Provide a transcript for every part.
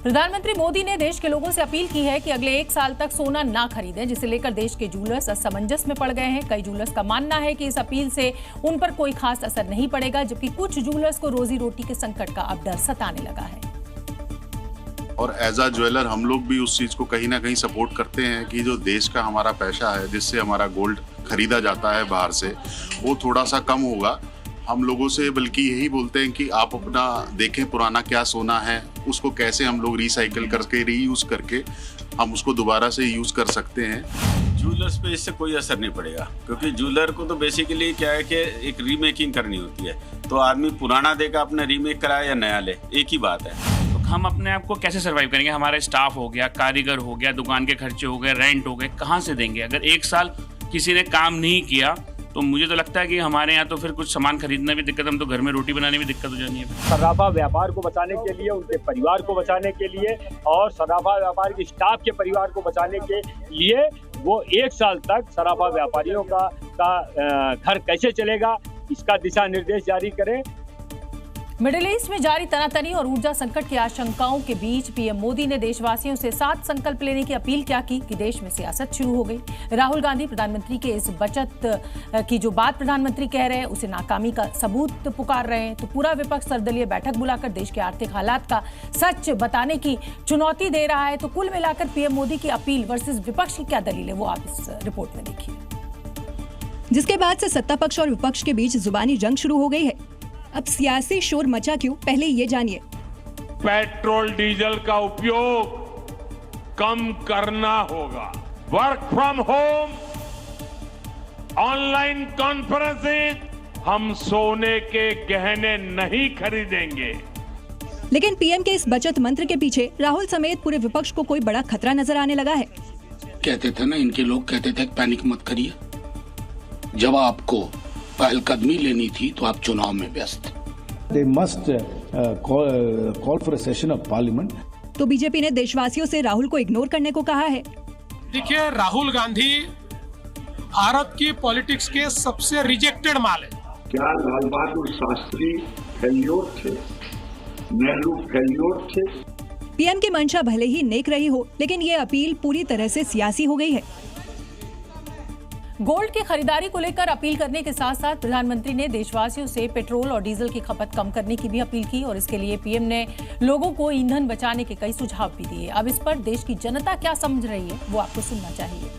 प्रधानमंत्री मोदी ने देश के लोगों से अपील की है कि अगले 1 साल तक सोना ना खरीदें, जिसे लेकर देश के जूलर्स असमंजस में पड़ गए हैं। कई जूलर्स का मानना है कि इस अपील से उन पर कोई खास असर नहीं पड़ेगा, जबकि कुछ जूलर्स को रोजी रोटी के संकट का अब डर सताने लगा है। और एज अ ज्वेलर हम लोग भी उस चीज को कहीं ना कहीं सपोर्ट करते हैं कि जो देश का हमारा पैसा है, जिससे हमारा गोल्ड खरीदा जाता है बाहर से, वो थोड़ा सा कम होगा। हम लोगों से बल्कि यही बोलते हैं कि आप अपना देखें पुराना क्या सोना है, उसको कैसे हम लोग रिसाइकिल करके रीयूज करके हम उसको दोबारा से यूज कर सकते हैं। जूलर्स पे इससे कोई असर नहीं पड़ेगा, क्योंकि जूलर को तो बेसिकली क्या है कि एक रीमेकिंग करनी होती है, तो आदमी पुराना देगा अपना रीमेक कराए या नया ले, एक ही बात है। तो हम अपने आप को कैसे सर्वाइव करेंगे? हमारा स्टाफ हो गया, कारीगर हो गया, दुकान के खर्चे हो गए, रेंट हो गए, कहाँ से देंगे? अगर 1 साल किसी ने काम नहीं किया तो मुझे तो लगता है कि हमारे यहाँ तो फिर कुछ सामान खरीदना भी दिक्कत, हम तो घर में रोटी बनाने में दिक्कत हो जानी है। सराफा व्यापार को बचाने के लिए, उनके परिवार को बचाने के लिए और सराफा व्यापार के स्टाफ के परिवार को बचाने के लिए वो 1 साल तक सराफा व्यापारियों का घर कैसे चलेगा, इसका दिशा निर्देश जारी करें। मिडिल ईस्ट में जारी तनातनी और ऊर्जा संकट की आशंकाओं के बीच पीएम मोदी ने देशवासियों से 7 संकल्प लेने की अपील क्या की कि देश में सियासत शुरू हो गई। राहुल गांधी प्रधानमंत्री के इस बचत की जो बात प्रधानमंत्री कह रहे हैं उसे नाकामी का सबूत पुकार रहे हैं, तो पूरा विपक्ष सर्वदलीय बैठक बुलाकर देश के आर्थिक हालात का सच बताने की चुनौती दे रहा है। तो कुल मिलाकर पीएम मोदी की अपील वर्सेस विपक्ष की क्या दलील है, वो आप इस रिपोर्ट में देखिए। जिसके बाद से सत्ता पक्ष और विपक्ष के बीच जुबानी जंग शुरू हो गई है। अब सियासी शोर मचा क्यों, पहले ये जानिए। पेट्रोल डीजल का उपयोग कम करना होगा। Work from home, online conferencing, हम सोने के गहने नहीं खरीदेंगे। लेकिन पीएम के इस बचत मंत्र के पीछे राहुल समेत पूरे विपक्ष को कोई बड़ा खतरा नजर आने लगा है। कहते थे ना, इनके लोग कहते थे पैनिक मत करिए, जब आपको पहलकदमी लेनी थी तो आप चुनाव में व्यस्त। They must call for a session of parliament. तो बीजेपी ने देशवासियों से राहुल को इग्नोर करने को कहा है। देखिए, राहुल गांधी भारत की पॉलिटिक्स के सबसे रिजेक्टेड माल है। क्या लाल बहादुर शास्त्री फेल्योर थे? नेहरू फेल्योर थे? पीएम की मंशा भले ही नेक रही हो, लेकिन ये अपील पूरी तरह से सियासी हो गई है। गोल्ड की खरीदारी को लेकर अपील करने के साथ साथ प्रधानमंत्री ने देशवासियों से पेट्रोल और डीजल की खपत कम करने की भी अपील की, और इसके लिए पीएम ने लोगों को ईंधन बचाने के कई सुझाव भी दिए। अब इस पर देश की जनता क्या समझ रही है, वो आपको सुनना चाहिए।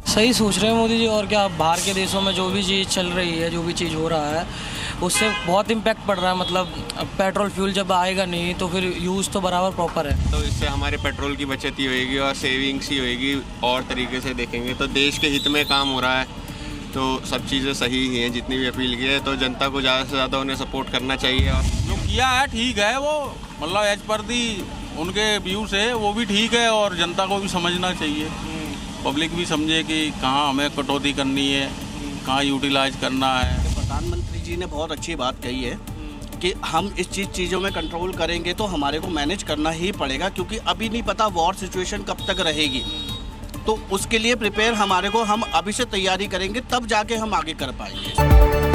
सही सोच रहे हैं मोदी जी, और क्या बाहर के देशों में जो भी चीज़ चल रही है, जो भी चीज़ हो रहा है, उससे बहुत इम्पैक्ट पड़ रहा है। मतलब पेट्रोल फ्यूल जब आएगा नहीं तो फिर यूज़ तो बराबर प्रॉपर है, तो इससे हमारे पेट्रोल की बचत ही होएगी और सेविंग्स ही होएगी। और तरीके से देखेंगे तो देश के हित में काम हो रहा है, तो सब चीज़ें सही ही हैं। जितनी भी अपील की है तो जनता को ज़्यादा से ज़्यादा उन्हें सपोर्ट करना चाहिए। और जो किया है ठीक है, वो मतलब एज पर दी उनके व्यू से वो भी ठीक है, और जनता को भी समझना चाहिए, पब्लिक भी समझे कि कहाँ हमें कटौती करनी है, कहाँ यूटिलाइज करना है। प्रधानमंत्री जी ने बहुत अच्छी बात कही है कि हम इस चीज़ों में कंट्रोल करेंगे तो हमारे को मैनेज करना ही पड़ेगा, क्योंकि अभी नहीं पता वॉर सिचुएशन कब तक रहेगी। तो उसके लिए प्रिपेयर हमारे को, हम अभी से तैयारी करेंगे तब जाके हम आगे कर पाएंगे।